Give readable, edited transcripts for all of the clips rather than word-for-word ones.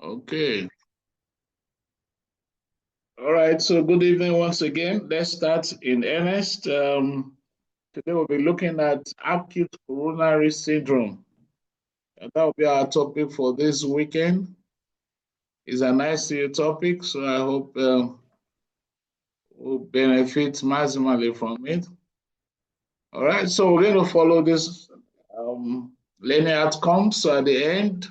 Okay. All right. So good evening once again. Let's start in earnest. Today we'll be looking at acute coronary syndrome. And that will be our topic for this weekend. It's a nice topic, so I hope we'll benefit maximally from it. All right. So we're going to follow this linear outcomes. So at the end,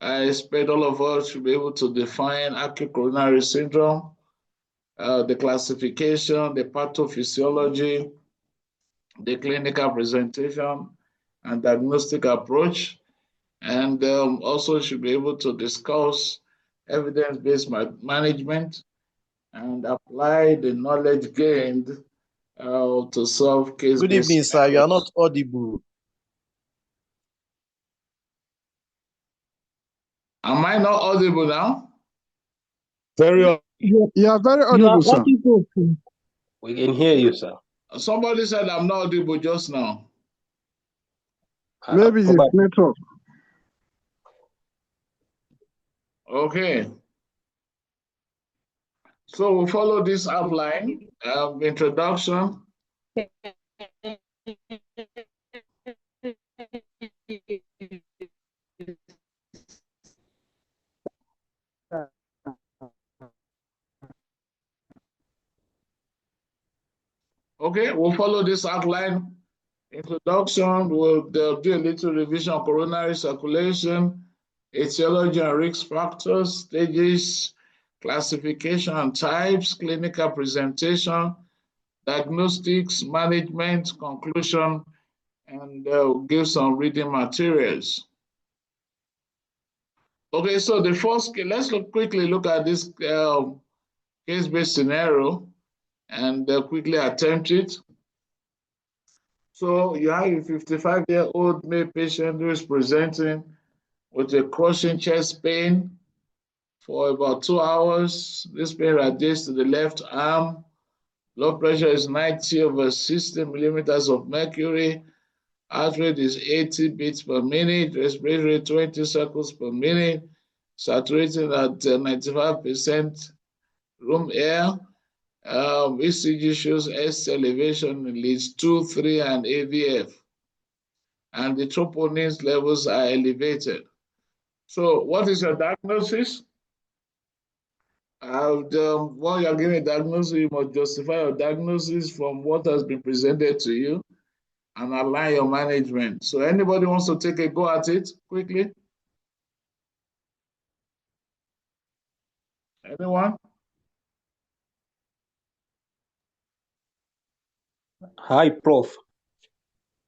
I expect all of us should be able to define acute coronary syndrome, the classification, the pathophysiology, the clinical presentation, and diagnostic approach, and also should be able to discuss evidence-based management and apply the knowledge gained to solve case-based Good evening, sir. You are not audible. Am I not audible now? You are very audible, sir. We can hear you, sir. Somebody said I'm not audible just now. Maybe it's network. Okay. So we'll follow this outline, introduction. Okay, we'll follow this outline. Introduction, we'll do a little revision on coronary circulation, etiology and risk factors, stages, classification and types, clinical presentation, diagnostics, management, conclusion, and we'll give some reading materials. Okay, so the first, let's quickly look at this case-based scenario and quickly attempt it. So you have a 55-year-old male patient who is presenting with a crushing chest pain for about 2 hours. This pain radiates to the left arm. Blood pressure is 90/60 millimeters of mercury. Heart rate is 80 beats per minute. Respiration rate 20 cycles per minute. Saturating at 95% room air. ECG shows S elevation leads 2, 3, and AVF. And the troponins levels are elevated. So what is your diagnosis? When you're giving a diagnosis, you must justify your diagnosis from what has been presented to you and align your management. So anybody wants to take a go at it quickly? Anyone? Hi, Prof.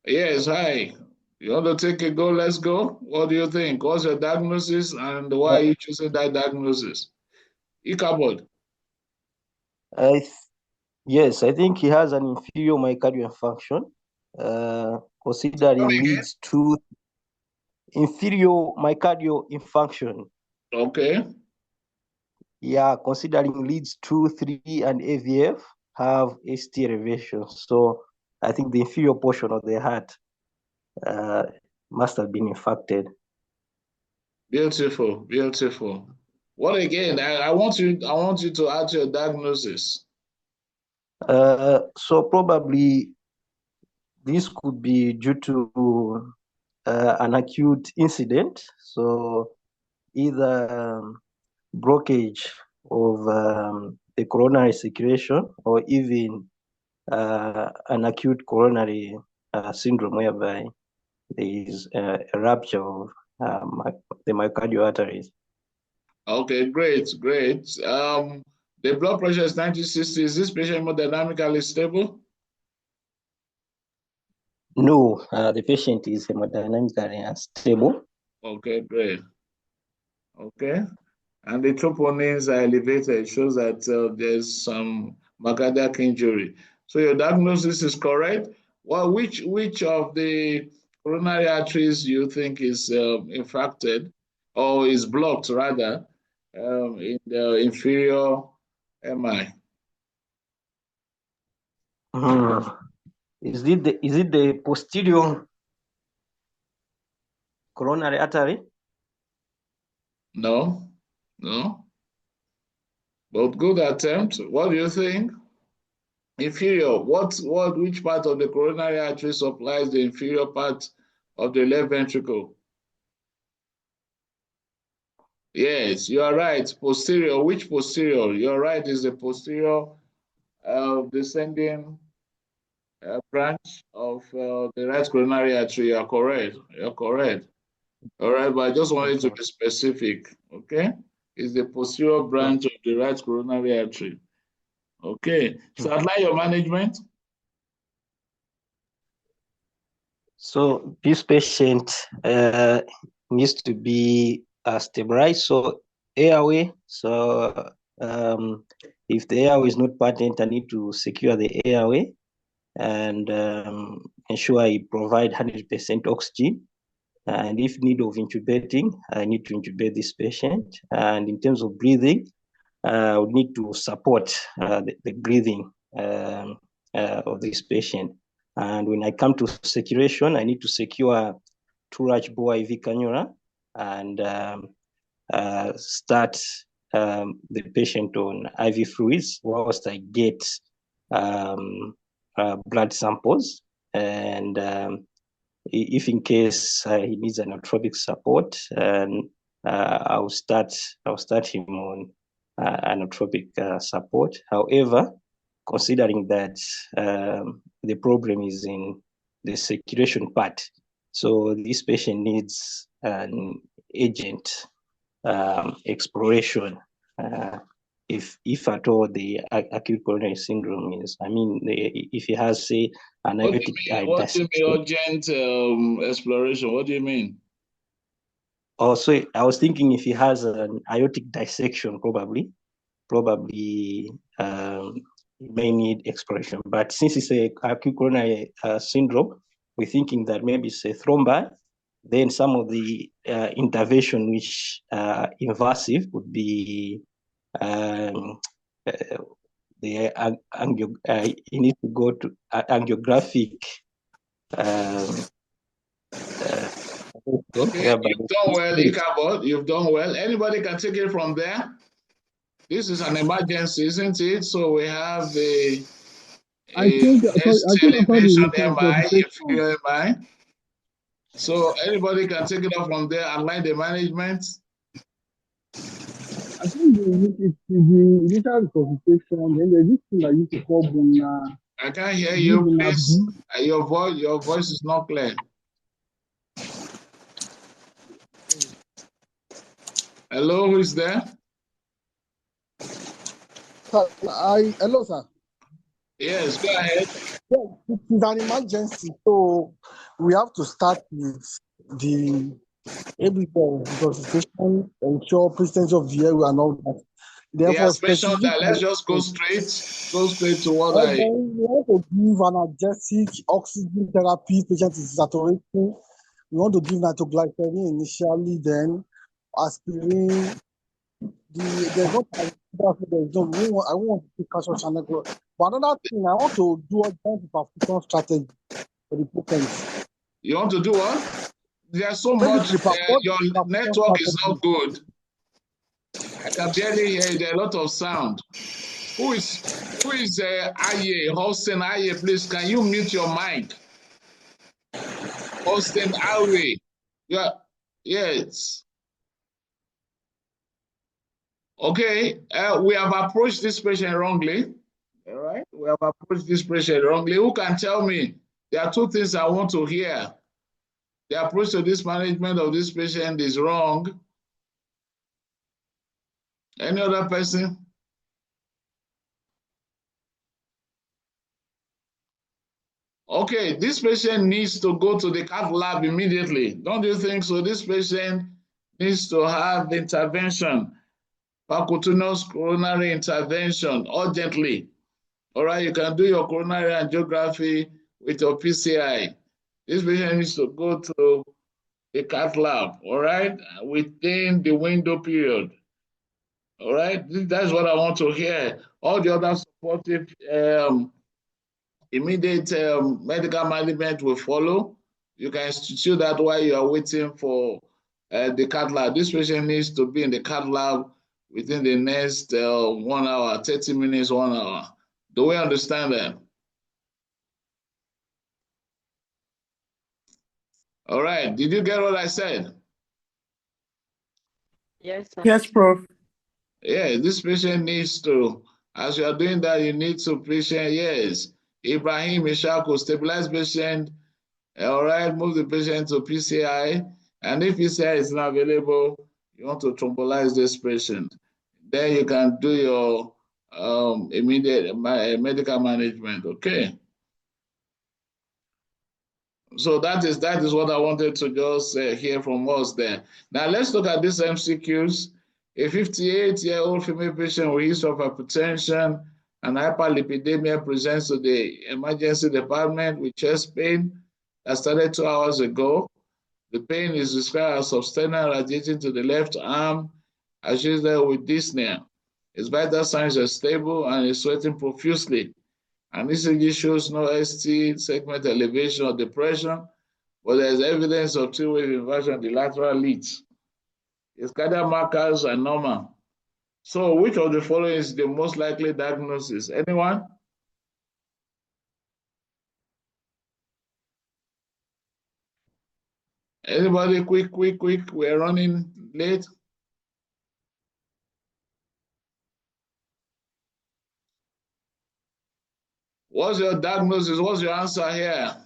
Yes, hi. You want to take a go? Let's go. What do you think? What's your diagnosis and why are you choosing that diagnosis? Ichabod. Yes, I think he has an inferior myocardial infarction, considering leads to inferior myocardial infarction. Okay. Yeah, considering leads 2, 3, and AVF have ST elevation. So I think the inferior portion of the heart must have been infarcted. Beautiful, beautiful. What again? I want you to add your diagnosis. So probably this could be due to an acute incident. So either blockage of the coronary circulation or even an acute coronary syndrome whereby there is a rupture of the myocardial arteries. Okay, great, great. The blood pressure is 90/60. Is this patient hemodynamically stable? No, the patient is hemodynamically unstable. Okay, great. Okay. And the troponins are elevated. It shows that there's some myocardial injury. So your diagnosis is correct. Well, which of the coronary arteries you think is infarcted or is blocked rather in the inferior MI? Is it the posterior coronary artery? No. No? But good attempt. What do you think? Inferior. Which part of the coronary artery supplies the inferior part of the left ventricle? Yes, you are right. Posterior. Which posterior? You're right. Is the posterior descending branch of the right coronary artery. You are correct. You're correct. All right, but I just wanted to be specific. Okay, it's the posterior branch of the right coronary artery. Okay, so outline your management. So this patient needs to be stabilized. So airway. So if the airway is not patent, I need to secure the airway and ensure I provide 100% oxygen. And if need of intubating, I need to intubate this patient. And in terms of breathing, we need to support the breathing of this patient. And when I come to saturation, I need to secure 2 large bore IV cannula and start the patient on IV fluids whilst I get blood samples. And if in case he needs inotropic support, I'll start him on inotropic support. However, considering that the problem is in the circulation part, so this patient needs an agent exploration. If at all the acute coronary syndrome is, if he has, say, an aortic What do you mean urgent exploration? What do you mean? Also, I was thinking if he has an aortic dissection, probably he may need exploration. But since it's a acute coronary syndrome, we're thinking that maybe it's a thrombi. Then some of the intervention which invasive would be you need to go to angiographic. Okay, you've done well, Ichabod. You've done well. Anybody can take it from there. This is an emergency, isn't it? So we have a elevation MI, inferior MI. So anybody can take it off from there and line the management. I think it's the initial resuscitation, then there's this thing that used to call Buna. I can't hear you, please. Your voice is not clear. Hello, who is there? Hello, sir. Yes, go ahead. Yeah, it is an emergency, so we have to start with the resuscitation, ensure presence of the airway and all that. Therefore, that let's just go straight to what I. We want to give analgesic oxygen therapy. Patient is saturating. We want to give nitroglycerin initially, then aspirin. There's no. I want to take calcium channel. But another thing, I want to do a joint perfusion strategy for the patient. You want to do what? There's so much. Your network is not good. I can barely hear you. There's a lot of sound. Who is Aye? Hosting Aye, please. Can you mute your mic? Hosting Aye. Yeah. Yes. Okay. We have approached this patient wrongly. All right. We have approached this patient wrongly. Who can tell me? There are two things I want to hear. The approach to this management of this patient is wrong. Any other person? Okay, this patient needs to go to the cath lab immediately. Don't you think so? This patient needs to have intervention, percutaneous coronary intervention urgently. All right, you can do your coronary angiography with your PCI. This patient needs to go to the cath lab, all right, within the window period. All right, that's what I want to hear. All the other supportive immediate medical management will follow. You can institute that while you are waiting for the cath lab. This patient needs to be in the cath lab within the next 1 hour, 30 minutes, 1 hour. Do we understand that? All right. Did you get what I said? Yes, sir. Yes, Prof. Yeah, this patient needs to, as you are doing that, you need to patient, yes. Ibrahim Ishako, stabilize patient. All right, move the patient to PCI. And if PCI is not available, you want to thrombolize this patient. Then you can do your immediate medical management, okay? So that is what I wanted to just hear from us there. Now let's look at these MCQs. A 58-year-old female patient with history of hypertension and hyperlipidemia presents to the emergency department with chest pain that started 2 hours ago. The pain is described as substernal radiating to the left arm, associated with dyspnea. His vital signs are stable and is sweating profusely. And ECG shows no ST segment elevation or depression, but there is evidence of two-wave inversion of the lateral leads. His cardiac markers are normal. So which of the following is the most likely diagnosis? Anyone? Anybody? Quick. We're running late. What's your diagnosis? What's your answer here?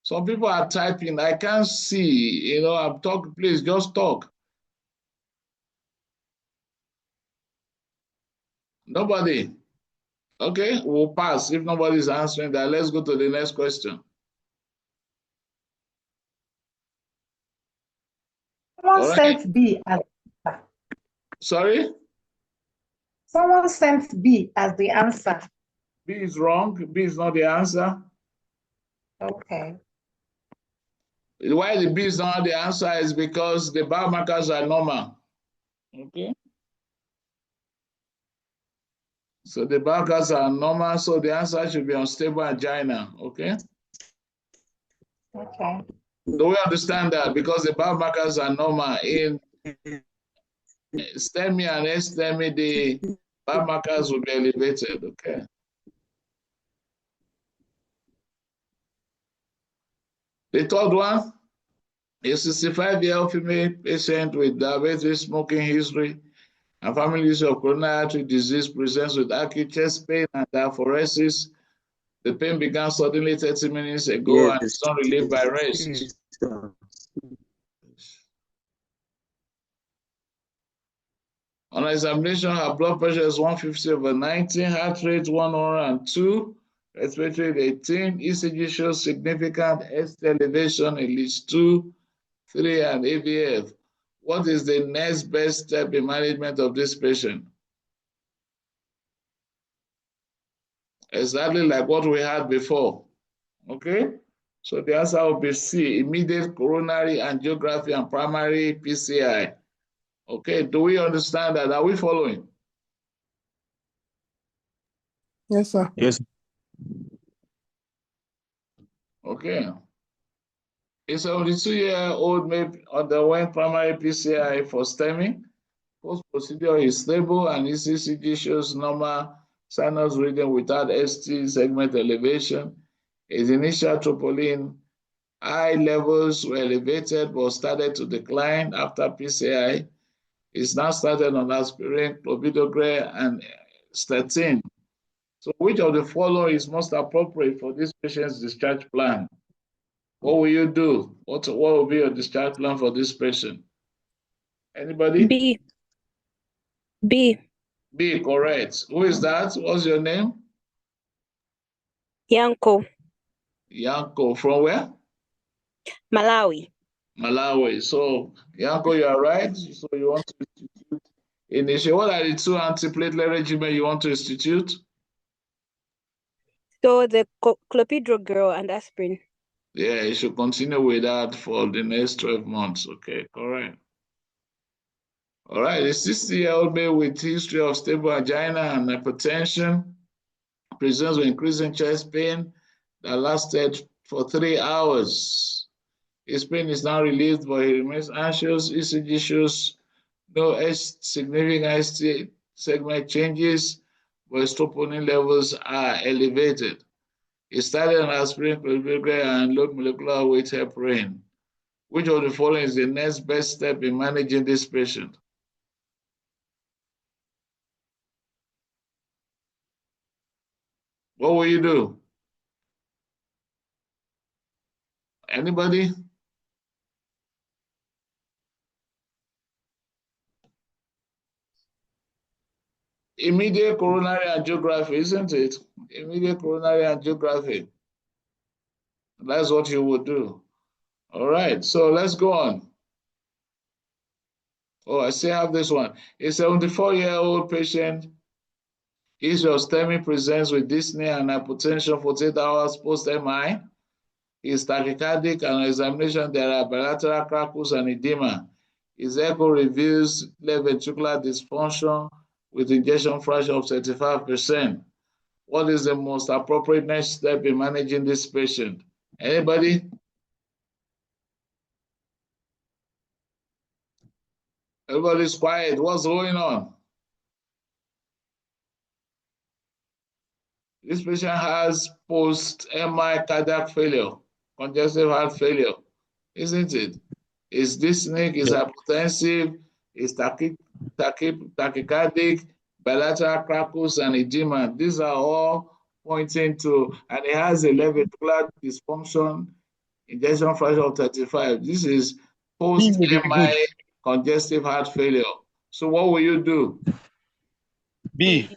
Some people are typing. I can't see. I'm talking. Please just talk. Nobody. Okay, we'll pass. If nobody is answering that, let's go to the next question. Someone sent B as the answer. Sorry? Someone sent B as the answer. B is wrong. B is not the answer. Okay. Why the B is not the answer is because the biomarkers are normal. Okay. So the biomarkers are normal, so the answer should be unstable angina. Okay. Okay. Do we understand that? Because the biomarkers are normal in STEMI and STEMI, the biomarkers will be elevated. Okay. The third one, a 65-year-old female patient with diabetes, smoking history, and family history of coronary artery disease presents with acute chest pain and diaphoresis. The pain began suddenly 30 minutes ago and is not relieved by rest. On examination, her blood pressure is 150/90, heart rate 102, respiratory rate 18, ECG shows significant ST elevation in leads 2, 3, and AVF. What is the next best step in management of this patient? Exactly like what we had before. Okay? So the answer will be C, immediate coronary angiography and primary PCI. Okay, do we understand that? Are we following? Yes, sir. Yes. Okay. A 72-year-old may underwent primary PCI for STEMI. Post-procedure is stable and ECG shows normal sinus reading without ST segment elevation. His initial troponin I levels were elevated but started to decline after PCI. It's now started on aspirin, clopidogrel, and statin. So which of the following is most appropriate for this patient's discharge plan? What will you do? What will be your discharge plan for this patient? Anybody? B. B, correct. Who is that? What's your name? Yanko, Yanko. From where? Malawi. Malawi. So, Yanko, you are right. So you want to institute initial. What are the two antiplatelet regimen you want to institute? So the clopidogrel and aspirin. Yeah, you should continue with that for the next 12 months. Okay, correct. All right, a 60-year-old male with history of stable angina and hypertension presents with increasing chest pain that lasted for 3 hours. His pain is now relieved, but he remains anxious. ECG shows no significant ST segment changes, but his troponin levels are elevated. He started on aspirin, clopidogrel, and low molecular weight heparin. Which of the following is the next best step in managing this patient? What will you do? Anybody? Immediate coronary angiography, isn't it? Immediate coronary angiography. That's what you would do. All right, so let's go on. Oh, I still have this one. A 74-year-old patient, his STEMI presents with dyspnea and hypotension 48 hours post-MI. He is tachycardic, and on examination there are bilateral crackles and edema. His echo reveals left ventricular dysfunction with ejection fraction of 35%. What is the most appropriate next step in managing this patient? Anybody? Everybody's quiet. What's going on? This patient has post-MI cardiac failure, congestive heart failure, isn't it? Is dyspneic, is hypotensive, is tachycardic, bilateral crackles, and edema. These are all pointing to, and it has a left ventricular dysfunction, ejection fraction of 35. This is post-MI congestive heart failure. So what will you do? B.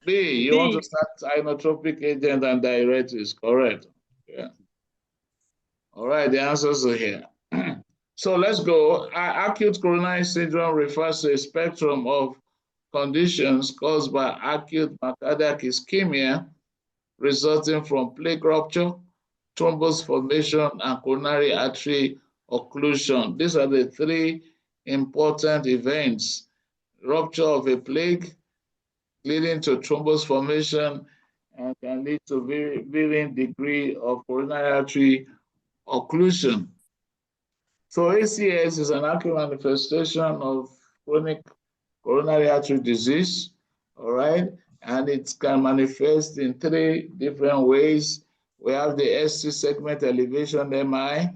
B, you want to start inotropic agent and diuretics, correct? Yeah. All right, the answers are here. So let's go. Acute coronary syndrome refers to a spectrum of conditions caused by acute myocardial ischemia resulting from plaque rupture, thrombus formation, and coronary artery occlusion. These are the three important events: rupture of a plaque, leading to thrombus formation, and can lead to varying degree of coronary artery occlusion. So ACS is an acute manifestation of chronic coronary artery disease, all right? And it can manifest in three different ways. We have the ST segment elevation MI,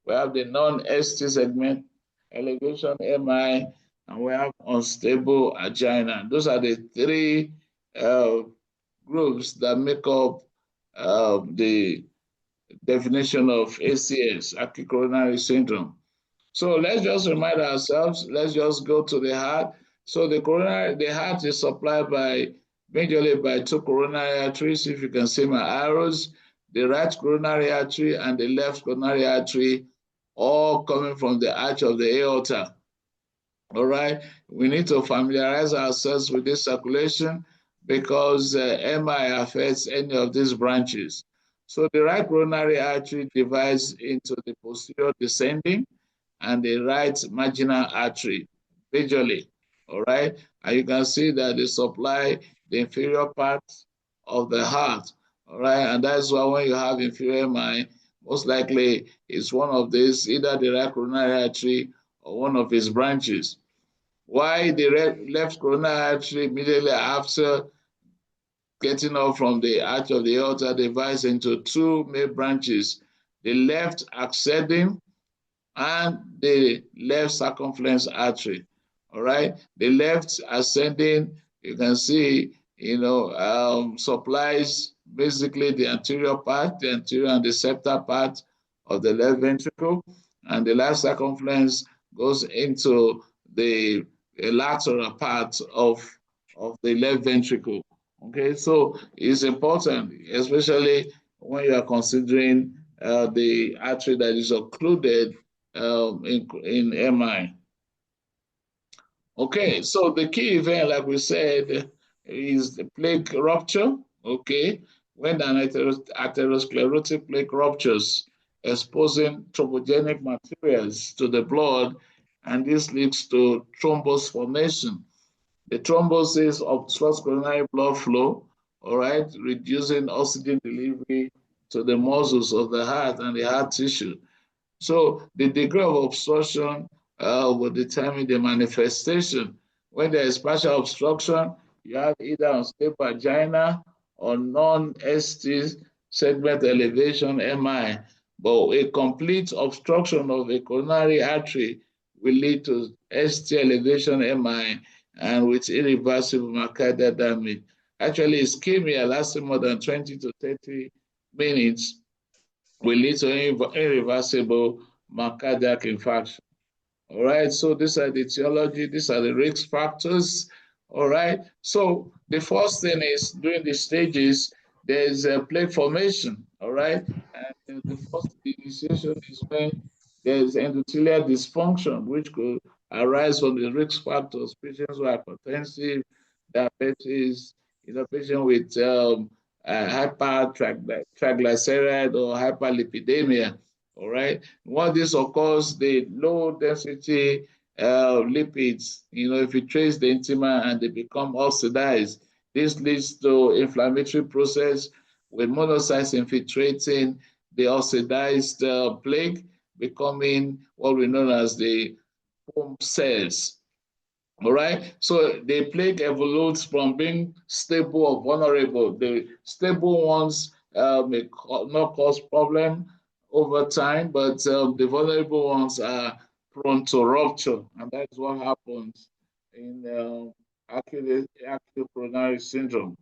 we have the non-ST segment elevation MI, and we have unstable angina. Those are the three groups that make up the definition of ACS, acute coronary syndrome. So let's just remind ourselves, let's just go to the heart. So the heart is supplied majorly by two coronary arteries, if you can see my arrows, the right coronary artery and the left coronary artery, all coming from the arch of the aorta. All right, we need to familiarize ourselves with this circulation because MI affects any of these branches. So the right coronary artery divides into the posterior descending and the right marginal artery, visually, all right? And you can see that they supply the inferior part of the heart, all right? And that's why when you have inferior MI, most likely it's one of these, either the right coronary artery or one of its branches. Why the left coronary artery immediately after getting off from the arch of the aorta divides into two main branches, the left ascending and the left circumflex artery. All right, the left ascending, you can see, supplies basically the anterior part, the anterior and the septal part of the left ventricle, and the left circumflex goes into the lateral part of the left ventricle. Okay, so it's important, especially when you are considering the artery that is occluded in MI. Okay, so the key event, like we said, is the plaque rupture. Okay, when an atherosclerotic plaque ruptures, exposing thrombogenic materials to the blood, and this leads to thrombus formation. The thrombosis obstructs coronary blood flow, all right, reducing oxygen delivery to the muscles of the heart and the heart tissue. So the degree of obstruction will determine the manifestation. When there is partial obstruction, you have either unstable angina or non-ST segment elevation MI. But a complete obstruction of a coronary artery will lead to ST elevation MI and with irreversible myocardial damage. Actually, ischemia lasting more than 20 to 30 minutes will lead to irreversible myocardial infarction. All right, so these are the etiology, these are the risk factors. All right, so the first thing is during the stages, there's a plaque formation. All right, and the first initiation is when there's endothelial dysfunction, which could arise from the risk factors, patients who are hypertensive, diabetes, patient with hypertriglyceride or hyperlipidemia. All right. When this occurs, the low density lipids, infiltrates the intima and they become oxidized. This leads to inflammatory process with monocytes infiltrating the oxidized plaque, becoming what we know as the foam cells. All right, so the plaque evolves from being stable or vulnerable. The stable ones may not cause problem over time, but the vulnerable ones are prone to rupture, and that's what happens in acute coronary syndrome.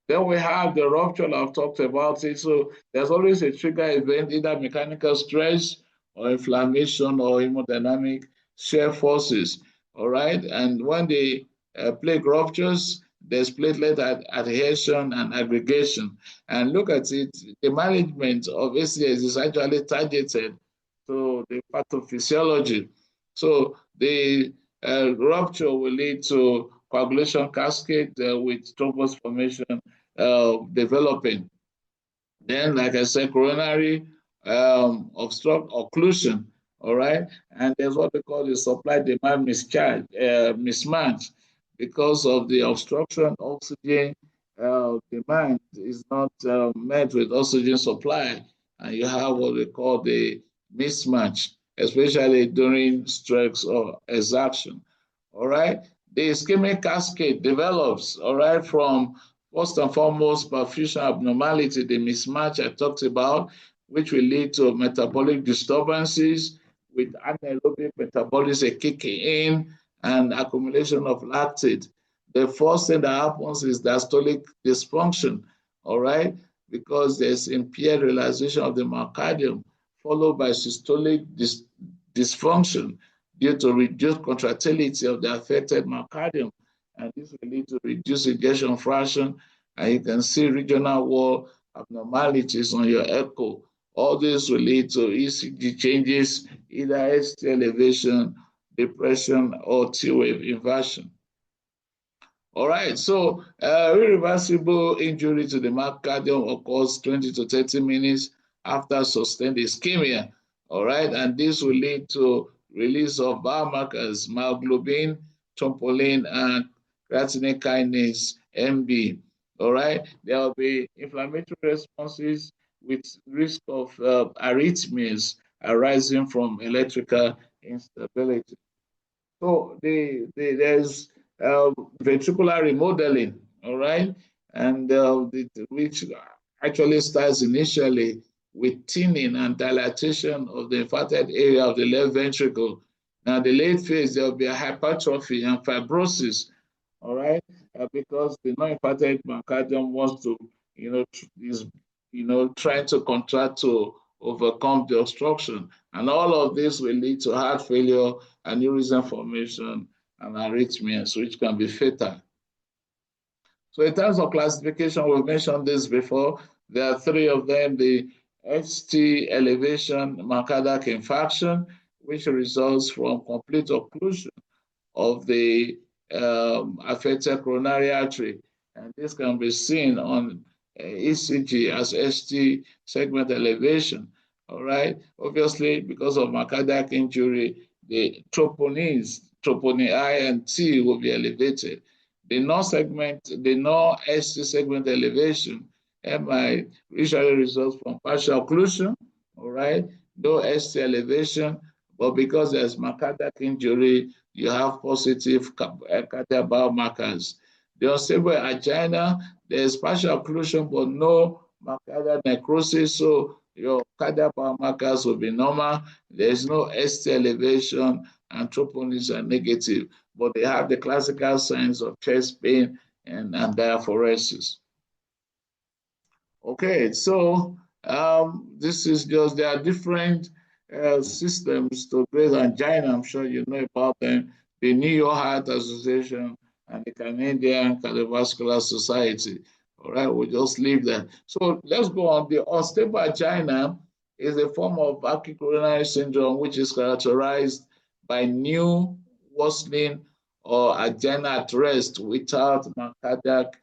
Then we have the rupture. I've talked about it. So there's always a trigger event, either mechanical stress or inflammation or hemodynamic shear forces. All right. And when the plaque ruptures, there's platelet adhesion and aggregation. And look at it, the management of ACS is actually targeted to the pathophysiology. So the rupture will lead to coagulation cascade with thrombus formation developing. Then, like I said, coronary occlusion, all right? And there's what we call the supply-demand mismatch because of the obstruction. Oxygen demand is not met with oxygen supply, and you have what we call the mismatch, especially during stress or exertion, all right? The ischemic cascade develops, all right, from first and foremost, perfusion abnormality, the mismatch I talked about, which will lead to metabolic disturbances with anaerobic metabolism kicking in and accumulation of lactate. The first thing that happens is diastolic dysfunction, all right, because there's impaired realization of the myocardium, followed by systolic dysfunction due to reduced contractility of the affected myocardium. And this will lead to reduced ejection fraction, and you can see regional wall abnormalities on your echo. All this will lead to ECG changes, either ST elevation, depression, or T-wave inversion. All right, so irreversible injury to the myocardium occurs 20 to 30 minutes after sustained ischemia. All right, and this will lead to release of biomarkers, myoglobin, trophonin, and creatine kinase, MB. All right, there will be inflammatory responses with risk of arrhythmias arising from electrical instability. So there's ventricular remodeling, all right, and which actually starts initially with thinning and dilatation of the infarcted area of the left ventricle. Now, the late phase, there will be a hypertrophy and fibrosis, all right, because the non-infarcted myocardium wants to, is, trying to contract to overcome the obstruction. And all of this will lead to heart failure, aneurysm formation, and arrhythmias, which can be fatal. So in terms of classification, we've mentioned this before. There are three of them: the ST elevation myocardial infarction, which results from complete occlusion of the affected coronary artery. And this can be seen on ECG as ST segment elevation. All right. Obviously, because of myocardial injury, the troponin I and T will be elevated. The non-ST segment elevation, MI, usually results from partial occlusion. All right. no ST elevation, but because there's cardiac injury, you have positive cardiac biomarkers. The unstable angina, there's partial occlusion, but no myocardial necrosis, so your cardiac biomarkers will be normal. There's no ST elevation, and troponins are negative, but they have the classical signs of chest pain and diaphoresis. Okay, so this is just, there are different systems to grade angina. I'm sure you know about them. The New York Heart Association and the Canadian Cardiovascular Society. All right, we'll just leave that. So let's go on. The unstable angina is a form of acute coronary syndrome which is characterized by new worsening or angina at rest without myocardial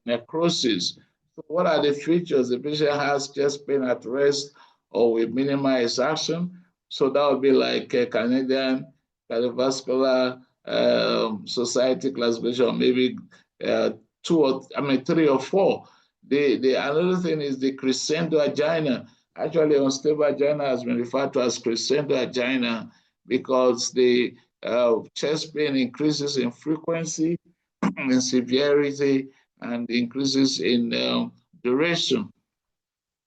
necrosis. So what are the features? The patient has chest pain at rest or with minimal exertion. So that would be like a Canadian Cardiovascular Society classification, maybe 3 or 4. Another thing is the crescendo angina. Actually, unstable angina has been referred to as crescendo angina because the chest pain increases in frequency and severity and increases in duration.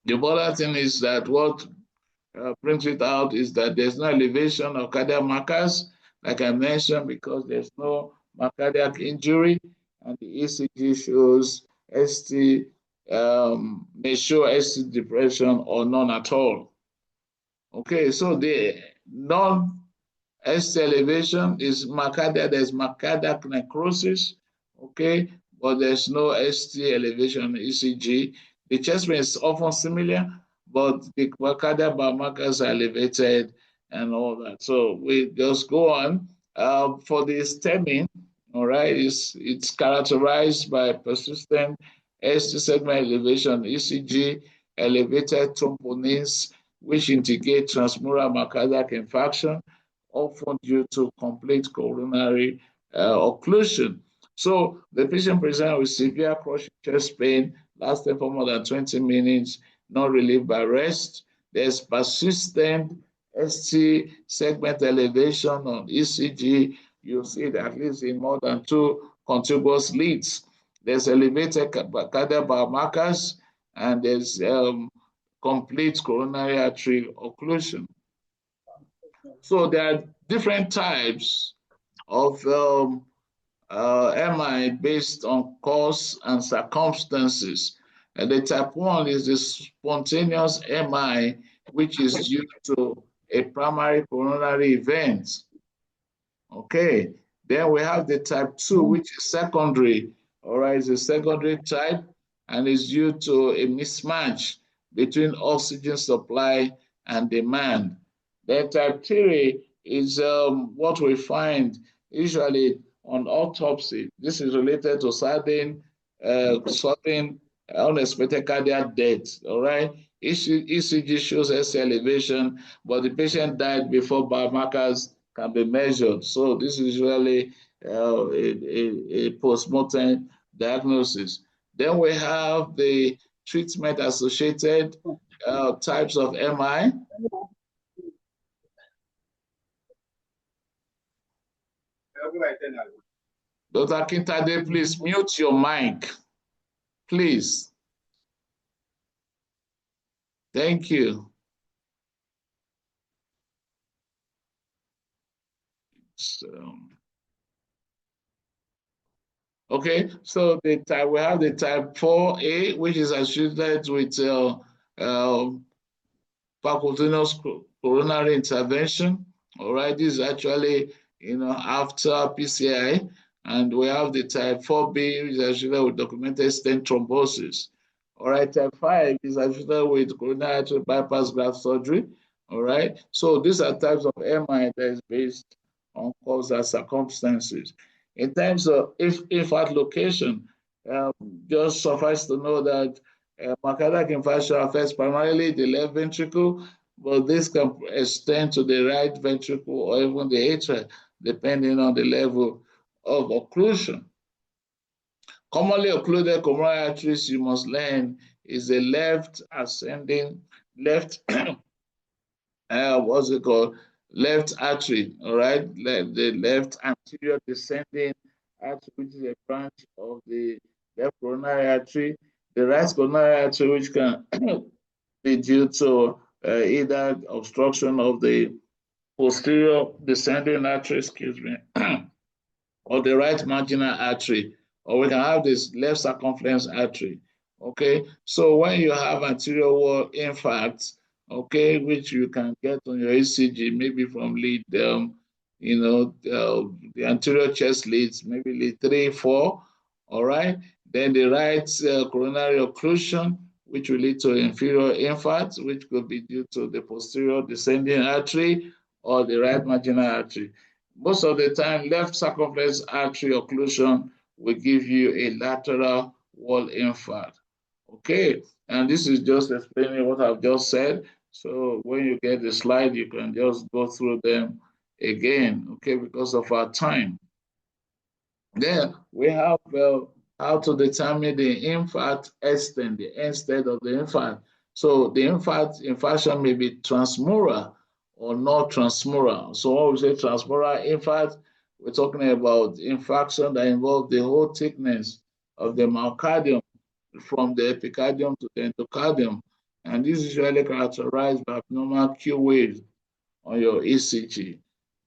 The other thing is that what brings it out is that there's no elevation of cardiac markers, like I mentioned, because there's no myocardial injury, and the ECG shows ST, may show ST depression or none at all. Okay, so the non-ST elevation is myocardial, there's myocardial necrosis, okay, but there's no ST elevation ECG. The chest pain is often similar, but the myocardial biomarkers are elevated and all that. So we just go on. For the STEMI, all right, it's characterized by persistent ST segment elevation, ECG, elevated troponins, which indicate transmural myocardial infarction, often due to complete coronary occlusion. So the patient presents with severe crushing chest pain lasting for more than 20 minutes, not relieved by rest. There's persistent ST segment elevation on ECG. You'll see it at least in more than 2 contiguous leads. There's elevated cardiac biomarkers, and there's complete coronary artery occlusion. So there are different types of MI based on cause and circumstances. And the type 1 is the spontaneous MI, which is due to a primary coronary event. Okay, then we have the type 2, which is secondary. All right, it's a secondary type and is due to a mismatch between oxygen supply and demand. Then type 3 is what we find usually on autopsy. This is related to sudden unexpected cardiac death. All right, ECG shows ST elevation, but the patient died before biomarkers can be measured. So this is usually a post-mortem diagnosis. Then we have the treatment-associated types of MI. Dr. Kintade, please mute your mic, please. Thank you. Okay, so we have the type 4A, which is associated with percutaneous coronary intervention. All right, this is actually, after PCI. And we have the type 4B, which is associated with documented stent thrombosis. All right, type 5 is associated with coronary artery bypass graft surgery. All right, so these are types of MI that is based on cause and circumstances. In terms of infarct location, just suffice to know that myocardial infarction affects primarily the left ventricle, but this can extend to the right ventricle or even the atria, depending on the level of occlusion. Commonly occluded coronary arteries, you must learn, is the left what's it called? Left artery, all right? The left anterior descending artery, which is a branch of the left coronary artery. The right coronary artery, which can be due to either obstruction of the posterior descending artery, excuse me, or the right marginal artery, or we can have this left circumference artery. Okay, so when you have anterior wall infarct, okay, which you can get on your ECG, maybe from lead, the anterior chest leads, maybe lead 3, 4, all right. Then the right coronary occlusion, which will lead to inferior infarct, which could be due to the posterior descending artery or the right marginal artery. Most of the time, left circumference artery occlusion will give you a lateral wall infarct. Okay, and this is just explaining what I've just said. So when you get the slide, you can just go through them again, okay, because of our time. Then we have how to determine the infarct extent, the end state of the infarct. So the infarction may be transmural or not transmural. So when we say transmural infarct, we're talking about infarction that involves the whole thickness of the myocardium from the epicardium to the endocardium. And this is usually characterized by abnormal Q waves on your ECG.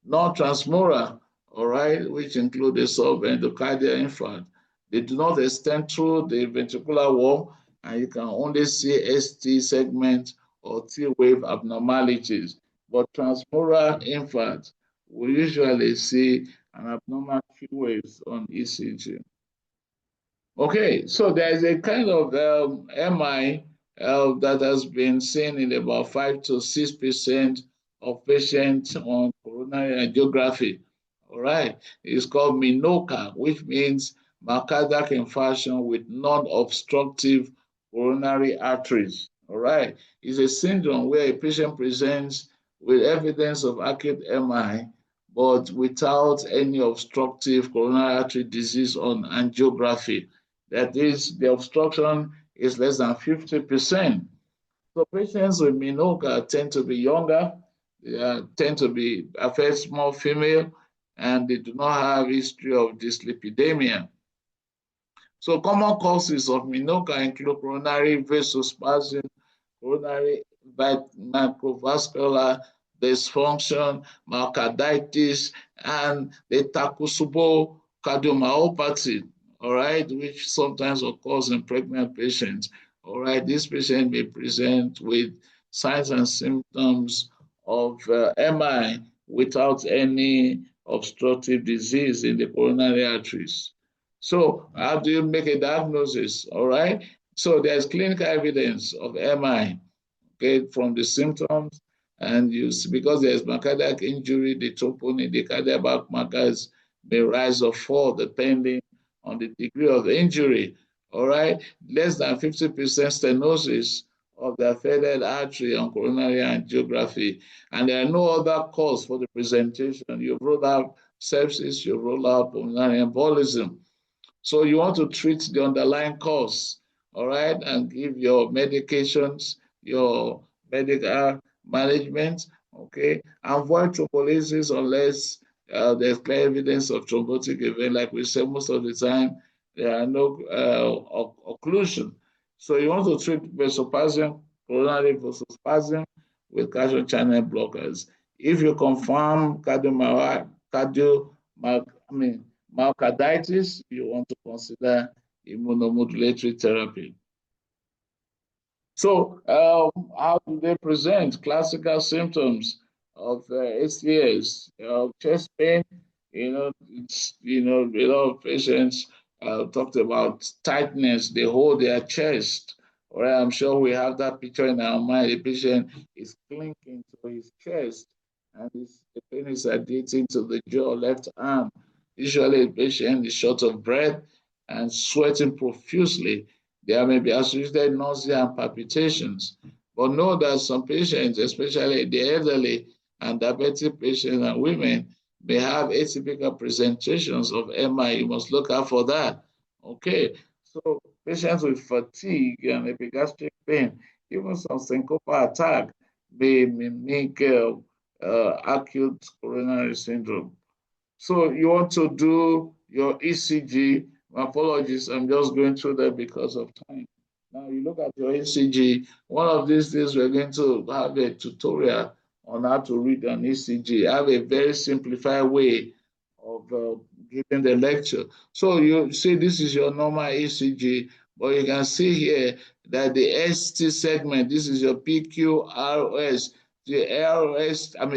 Non-transmural, all right, which include the subendocardial infarct. They do not extend through the ventricular wall, and you can only see ST segment or T wave abnormalities. But transmural infarct, we usually see an abnormal Q waves on ECG. Okay, so there is a kind of MI that has been seen in about 5 to 6% of patients on coronary angiography. All right, it's called MINOCA, which means myocardial infarction with non-obstructive coronary arteries. All right, it's a syndrome where a patient presents with evidence of acute MI, but without any obstructive coronary artery disease on angiography. That is, the obstruction is less than 50%. So patients with MINOCA tend to be younger, they tend to be affect more female, and they do not have history of dyslipidemia. So common causes of MINOCA include coronary vasospasm, coronary microvascular dysfunction, myocarditis, and the Takotsubo cardiomyopathy, all right, which sometimes occurs in pregnant patients. All right, this patient may present with signs and symptoms of MI without any obstructive disease in the coronary arteries. So how do you make a diagnosis? All right, so there's clinical evidence of MI, okay, from the symptoms, and because there's myocardial injury, the troponin, the cardiac markers may rise or fall depending on the degree of injury. All right, less than 50% stenosis of the affected artery on coronary angiography, and there are no other cause for the presentation. You've ruled out sepsis, you've ruled out pulmonary embolism. So you want to treat the underlying cause, all right, and give your medications, your medical management, okay. Avoid thrombolysis unless there's clear evidence of thrombotic event. Like we say, most of the time, there are no occlusion. So you want to treat vasospasm, coronary vasospasm with calcium channel blockers. If you confirm myocarditis, you want to consider immunomodulatory therapy. So how do they present? Classical symptoms of ACS, chest pain. A lot of patients talked about tightness. They hold their chest. All right, I'm sure we have that picture in our mind. The patient is clinking to his chest, and the pain is radiating to the jaw, left arm. Usually, the patient is short of breath and sweating profusely. There may be associated nausea and palpitations. But know that some patients, especially the elderly and diabetic patients and women, may have atypical presentations of MI. You must look out for that. Okay, so patients with fatigue and epigastric pain, even some syncopal attack may mimic acute coronary syndrome. So you want to do your ECG. My apologies, I'm just going through that because of time. Now you look at your ECG. One of these days we're going to have a tutorial on how to read an ECG. I have a very simplified way of giving the lecture. So you see this is your normal ECG, but you can see here that the ST segment, this is your PQRS. The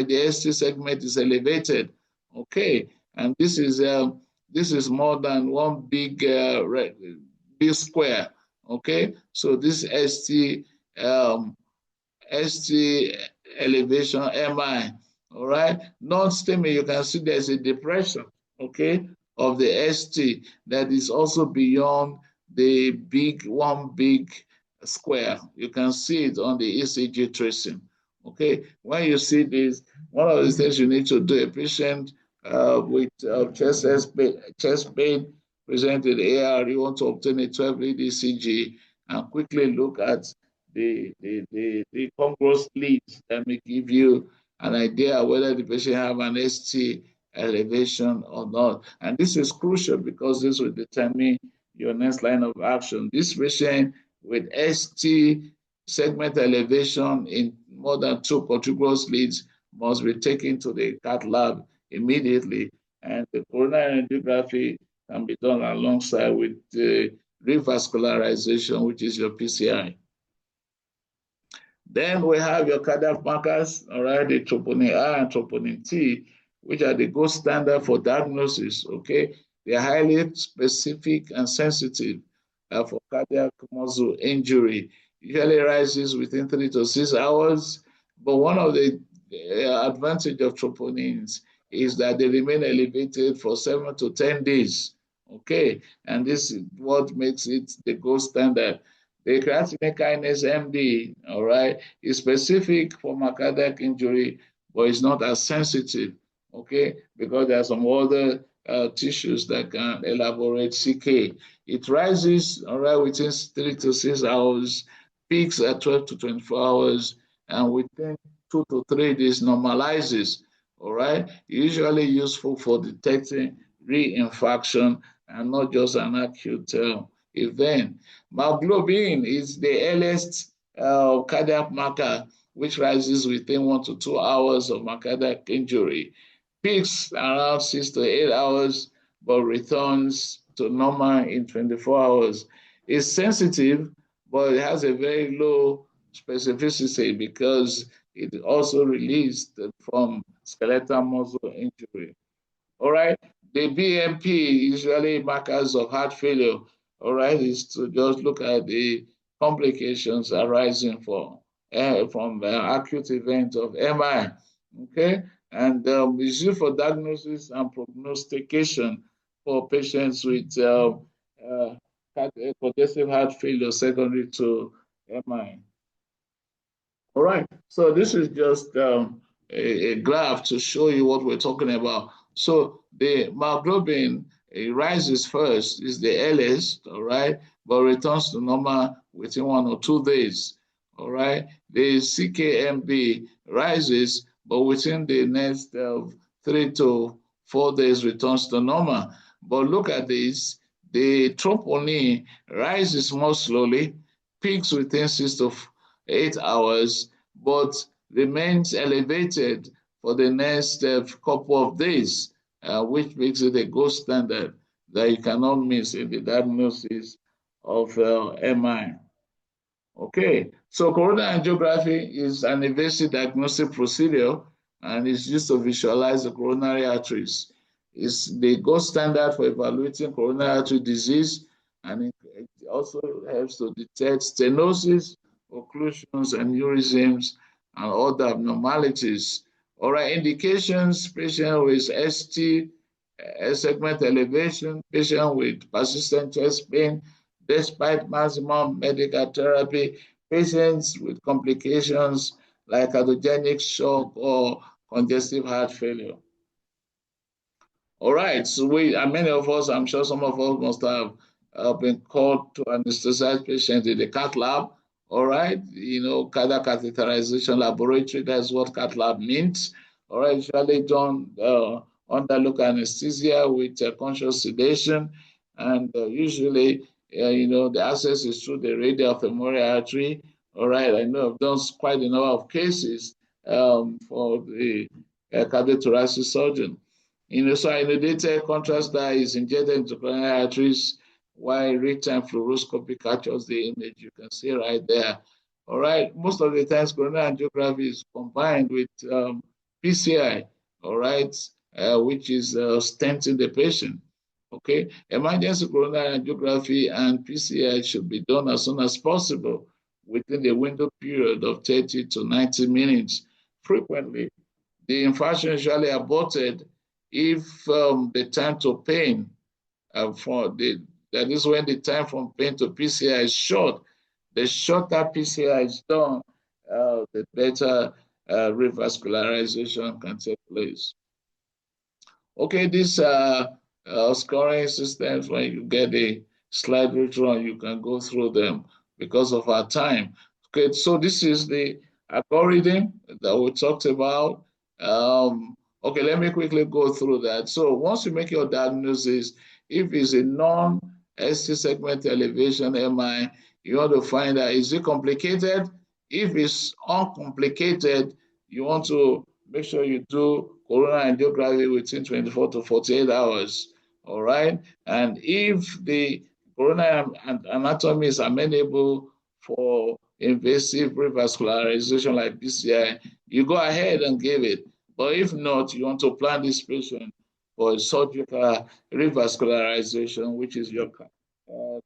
the ST segment is elevated. Okay, and this is more than one big big square. Okay, so this ST elevation MI. All right, non-STEMI, you can see there's a depression. Okay, of the ST that is also beyond the one big square. You can see it on the ECG tracing. Okay, when you see this, one of the things you need to do, a patient with chest pain presented AR, you want to obtain a 12-lead ECG and quickly look at the congruous leads that may give you an idea whether the patient have an ST elevation or not. And this is crucial because this will determine your next line of action. This patient with ST segment elevation in more than 2 contiguous leads must be taken to the cath lab immediately. And the coronary angiography can be done alongside with the revascularization, which is your PCI. Then we have your cardiac markers, all right, the troponin I and troponin T, which are the gold standard for diagnosis, okay? They are highly specific and sensitive for cardiac muscle injury. Usually rises within 3 to 6 hours, but one of the advantage of troponins is that they remain elevated for 7 to 10 days, okay? And this is what makes it the gold standard. The creatinine kinase MD, all right, is specific for myocardial injury, but it's not as sensitive, okay, because there are some other tissues that can elaborate CK. It rises, all right, within 3 to 6 hours, peaks at 12 to 24 hours, and within 2 to 3 days normalizes, all right, usually useful for detecting reinfarction and not just an acute event. Myoglobin is the earliest cardiac marker which rises within 1 to 2 hours of myocardial injury, peaks around 6 to 8 hours, but returns to normal in 24 hours. It's sensitive, but it has a very low specificity because it also released from skeletal muscle injury. All right, the BMP, usually markers of heart failure, all right, is to just look at the complications arising from acute event of MI, okay? And it's used for diagnosis and prognostication for patients with congestive heart failure secondary to MI. All right, so this is just a graph to show you what we're talking about. So the myoglobin rises first, is the earliest, all right, but returns to normal within 1 or 2 days, all right. The CKMB rises, but within the next 3 to 4 days returns to normal. But look at this, the troponin rises more slowly, peaks within 6 to 8 hours, but remains elevated for the next couple of days, which makes it a gold standard that you cannot miss in the diagnosis of MI. Okay, so coronary angiography is an invasive diagnostic procedure and is used to visualize the coronary arteries. It's the gold standard for evaluating coronary artery disease, and it also helps to detect stenosis, occlusions, aneurysms, and other abnormalities. All right, indications: patient with ST segment elevation, patient with persistent chest pain, despite maximum medical therapy, patients with complications like cardiogenic shock or congestive heart failure. All right, so many of us, I'm sure some of us must have been called to anesthetize patients in the cath lab all right? Cardiac catheterization laboratory, that's what cath lab means, all right? Usually done under local anesthesia with conscious sedation, and usually, the access is through the radial femoral artery, all right? I know I've done quite a number of cases for the cardiothoracic surgeon. So inundated contrast dye is injected into coronary arteries while real-time fluoroscopy captures the image. You can see right there. All right. Most of the times, coronary angiography is combined with PCI, all right, which is stenting the patient. Okay. Emergency coronary angiography and PCI should be done as soon as possible within the window period of 30 to 90 minutes. Frequently, the infarction is usually aborted if the time to pain that is when the time from pain to PCI is short. The shorter PCI is done, the better revascularization can take place. Okay, these scoring systems, when you get a slide later on, you can go through them because of our time. Okay, so this is the algorithm that we talked about. Okay, let me quickly go through that. So once you make your diagnosis, if it's a non-ST segment elevation MI, you want to find out, is it complicated? If it's uncomplicated, you want to make sure you do coronary angiography within 24 to 48 hours, all right? And if the coronary anatomy is amenable for invasive revascularization like PCI, you go ahead and give it. But if not, you want to plan this patient for a surgical revascularization, which is your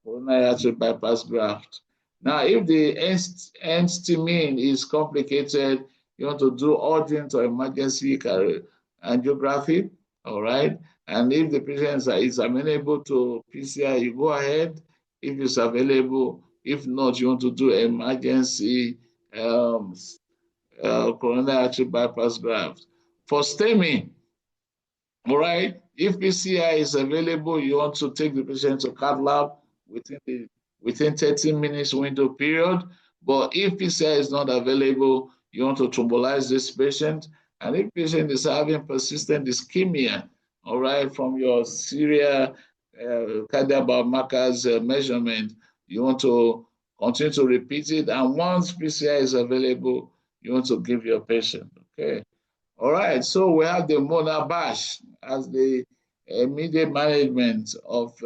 coronary artery bypass graft. Now, if the end-stimine is complicated, you want to do urgent or emergency angiography, all right? And if the patient is amenable to PCI, you go ahead if it's available. If not, you want to do emergency coronary artery bypass graft. For STEMI, all right, if PCI is available, you want to take the patient to cath lab within 30 minutes window period. But if PCI is not available, you want to thrombolize this patient. And if patient is having persistent ischemia, all right, from your serial cardiac biomarkers measurement, you want to continue to repeat it. And once PCI is available, you want to give your patient, okay? All right, so we have the Mona Bash as the immediate management of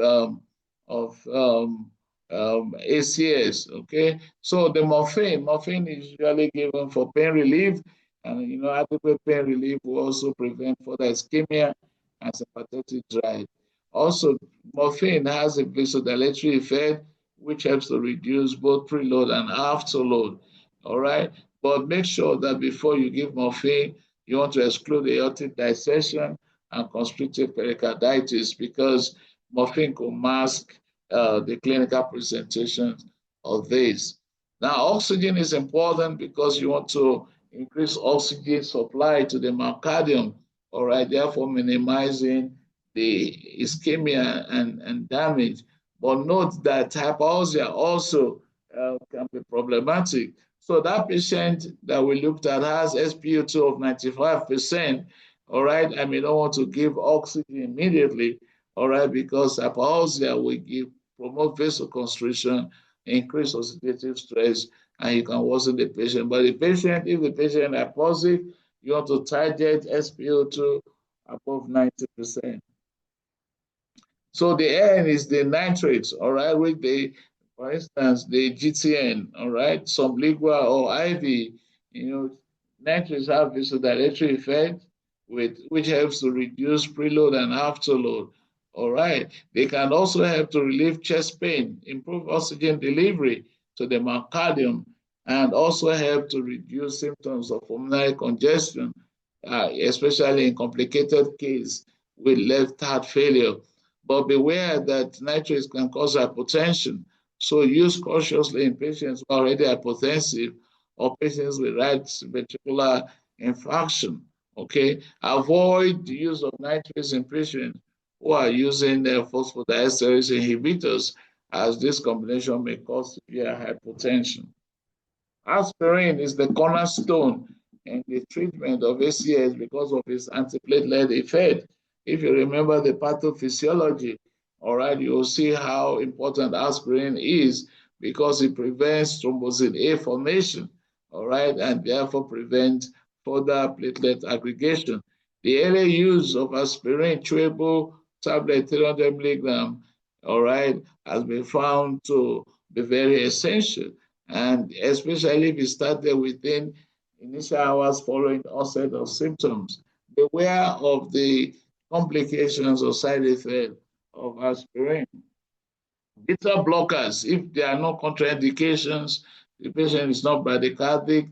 ACS, okay? So the morphine is usually given for pain relief, and adequate pain relief will also prevent further ischemia and sympathetic drive. Also, morphine has a vasodilatory effect, which helps to reduce both preload and afterload, all right? But make sure that before you give morphine, you want to exclude aortic dissection and constrictive pericarditis because morphine can mask the clinical presentation of this. Now, oxygen is important because you want to increase oxygen supply to the myocardium, all right, therefore minimizing the ischemia and damage. But note that hypoxia also can be problematic. So that patient that we looked at has SpO2 of 95%, all right? I may not want to give oxygen immediately, all right, because hypoxia will promote vasoconstriction, increase oxidative stress, and you can worsen the patient. But if the patient is hypoxic, you want to target SpO2 above 90%. So the N is the nitrates, all right, with for instance, the GTN, all right, sublingual or IV, nitrates have vasodilatory effect, which helps to reduce preload and afterload, all right. They can also help to relieve chest pain, improve oxygen delivery to the myocardium, and also help to reduce symptoms of pulmonary congestion, especially in complicated case with left heart failure. But beware that nitrates can cause hypotension. So use cautiously in patients who are already hypotensive or patients with right ventricular infarction, okay? Avoid the use of nitrates in patients who are using phosphodiesterase inhibitors, as this combination may cause severe hypotension. Aspirin is the cornerstone in the treatment of ACS because of its antiplatelet effect. If you remember the pathophysiology, all right, you will see how important aspirin is because it prevents thrombosin A formation, all right, and therefore prevents further platelet aggregation. The early use of aspirin chewable tablet 300 milligram, all right, has been found to be very essential, and especially if it started within initial hours following onset of symptoms. Beware of the complications or side effects of aspirin. Beta blockers, if there are no contraindications, the patient is not bradycardic,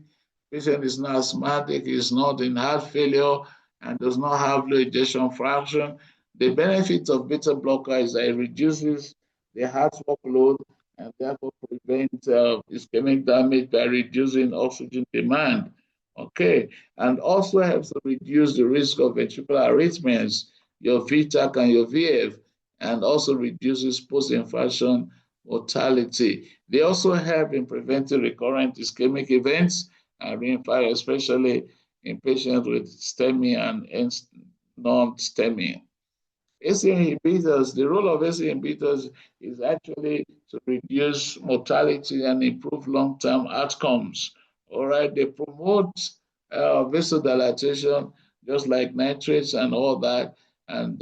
patient is not asthmatic, is not in heart failure, and does not have low ejection fraction. The benefit of beta blocker is that it reduces the heart workload and therefore prevents ischemic damage by reducing oxygen demand. Okay, and also helps to reduce the risk of ventricular arrhythmias, your VTAC and your VF, and also reduces post-infarction mortality. They also help in preventing recurrent ischemic events and reinfarct, especially in patients with STEMI and non-STEMI. ACE inhibitors, the role of ACE inhibitors is actually to reduce mortality and improve long-term outcomes. All right, they promote vasodilatation, just like nitrates and all that, and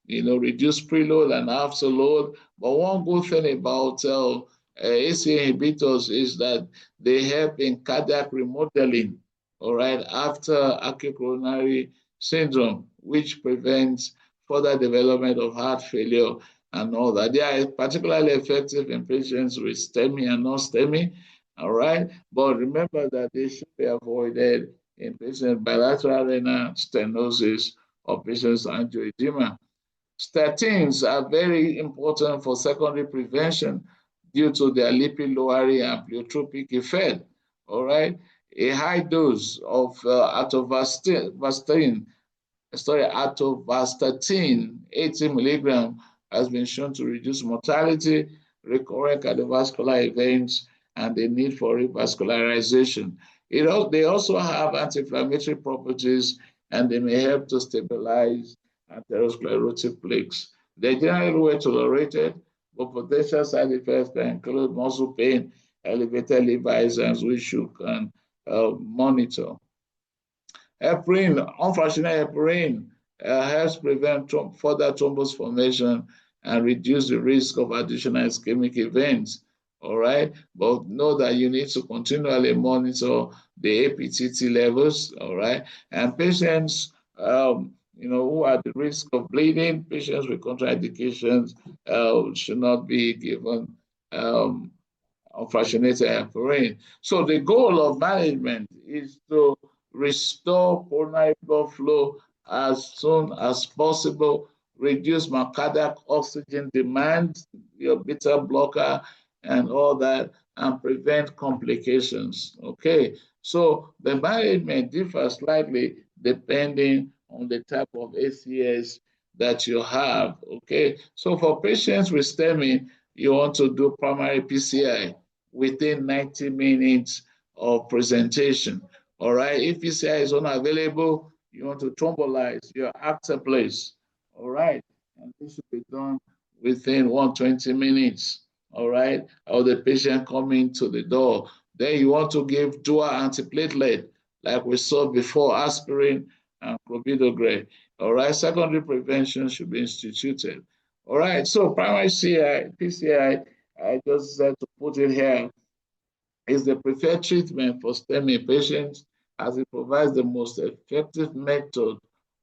reduce preload and afterload. But one good thing about ACE inhibitors is that they help in cardiac remodeling. All right, after acute coronary syndrome, which prevents further development of heart failure and all that. They are particularly effective in patients with STEMI and non-STEMI, all right? But remember that they should be avoided in patients with bilateral renal stenosis or patients with angioedema. Statins are very important for secondary prevention due to their lipid lowering and pleiotropic effect, all right? A high dose of atorvastatin, 80 milligram, has been shown to reduce mortality, recurrent cardiovascular events, and the need for revascularization. They also have anti-inflammatory properties, and they may help to stabilize atherosclerotic plaques. They're generally well tolerated, but potential side effects can include muscle pain, elevated liver enzymes, which you can monitor. Heparin, unfractionated heparin, helps prevent further thrombus formation and reduce the risk of additional ischemic events. All right, but know that you need to continually monitor the APTT levels. All right, and patients, who are at the risk of bleeding, patients with contraindications should not be given unfractionated heparin. So the goal of management is to restore coronary blood flow as soon as possible, reduce myocardial oxygen demand, your beta blocker, and all that, and prevent complications. Okay, so the management differs slightly depending on the type of ACS that you have. Okay, so for patients with STEMI, you want to do primary PCI within 90 minutes of presentation. All right, if PCI is unavailable, you want to thrombolize your acetaplase. All right, and this should be done within 120 minutes. All right, or the patient coming to the door. Then you want to give dual antiplatelet, like we saw before, aspirin and clopidogrel. All right, secondary prevention should be instituted. All right, so primary PCI, I just said to put it here, is the preferred treatment for STEMI patients as it provides the most effective method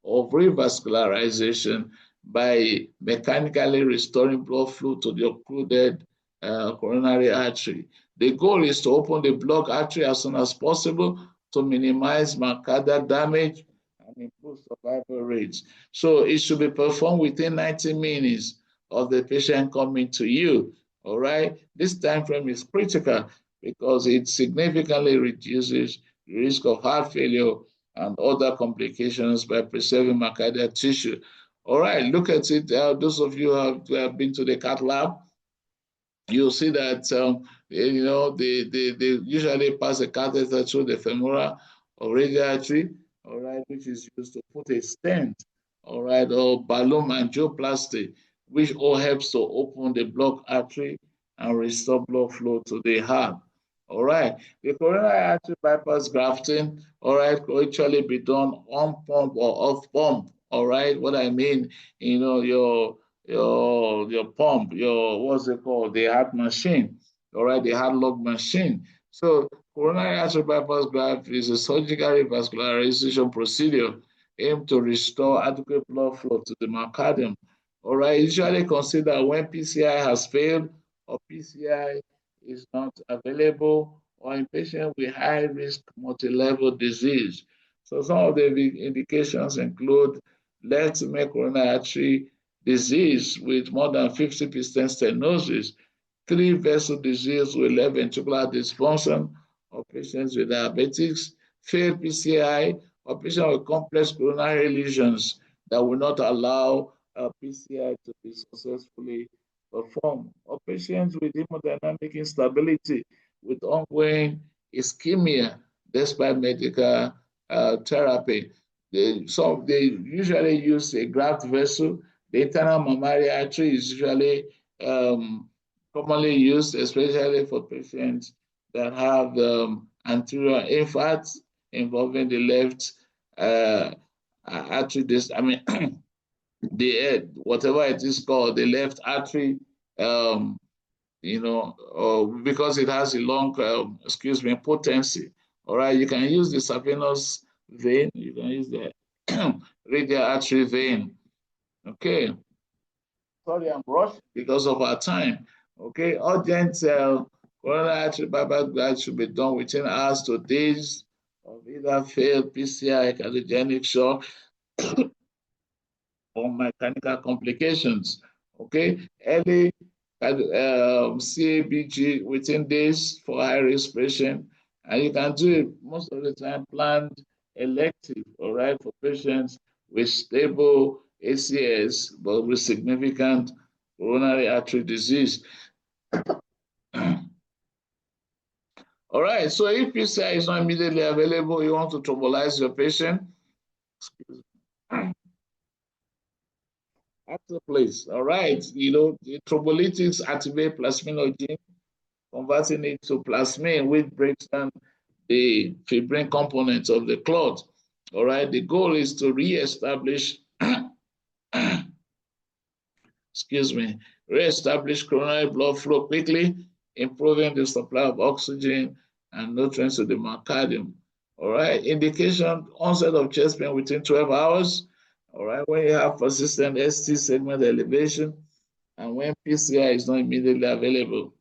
of revascularization by mechanically restoring blood flow to the occluded coronary artery. The goal is to open the blocked artery as soon as possible to minimize myocardial damage and improve survival rates. So it should be performed within 90 minutes of the patient coming to you. All right, this time frame is critical because it significantly reduces the risk of heart failure and other complications by preserving myocardial tissue. All right, look at it. Those of you who have been to the cath lab, you'll see that they usually pass a catheter through the femoral or radial artery, all right, which is used to put a stent, all right, or balloon angioplasty, which all helps to open the blocked artery and restore blood flow to the heart. All right, the coronary artery bypass grafting, all right, could actually be done on pump or off pump. All right, what I mean, your pump, your what's it called, the heart machine, all right, the heart log machine. So coronary artery bypass graft is a surgical revascularization procedure aimed to restore adequate blood flow to the myocardium. All right, usually considered when PCI has failed or PCI is not available, or in patients with high risk multi-level disease. So some of the indications include left coronary artery disease with more than 50% stenosis, three vessel disease with left ventricular dysfunction, or patients with diabetics, failed PCI, or patients with complex coronary lesions that will not allow PCI to be successfully performed, or patients with hemodynamic instability with ongoing ischemia despite medical therapy. They usually use a graft vessel. The internal mammary artery is usually commonly used, especially for patients that have anterior infarct involving the left artery. The whatever it is called, the left artery, because it has a long, potency. All right, you can use the saphenous vein, you can use the radial artery vein. Okay. Sorry, I'm rushing because of our time. Okay, urgent coronary artery bypass graft should be done within hours to days of either failed PCI, cardiogenic shock, or mechanical complications. Okay, early CABG within days for high risk patient, and you can do it most of the time planned elective, all right, for patients with stable ACS but with significant coronary artery disease. All right, so if PCI is not immediately available, you want to thrombolyze your patient. Excuse me. At the place, all right, the thrombolytics activate plasminogen, converting it to plasmin, which breaks down the fibrin components of the clot. All right, the goal is to re-establish re-establish coronary blood flow quickly, improving the supply of oxygen and nutrients to the myocardium. All right, indication, onset of chest pain within 12 hours. All right, when you have persistent ST segment elevation and when PCI is not immediately available.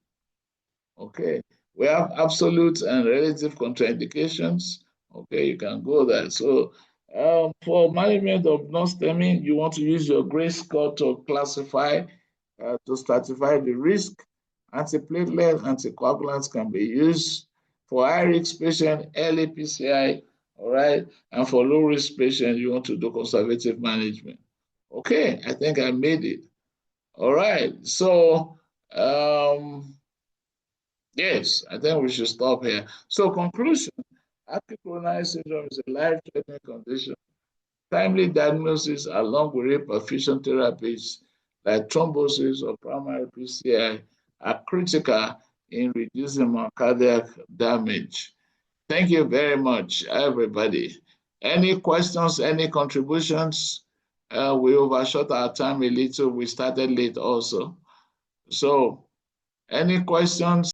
Okay, we have absolute and relative contraindications. Okay, you can go there. So for management of non-STEMI, you want to use your gray score to classify, to stratify the risk. Antiplatelet, anticoagulants can be used. For high-risk patient, early PCI, all right? And for low-risk patient, you want to do conservative management. Okay, I think I made it. All right, so yes, I think we should stop here. So conclusion, acute coronary syndrome is a life-threatening condition. Timely diagnosis along with reperfusion therapies like thrombosis or primary PCI are critical in reducing myocardial damage. Thank you very much, everybody. Any questions, any contributions? We overshot our time a little. We started late also. So any questions?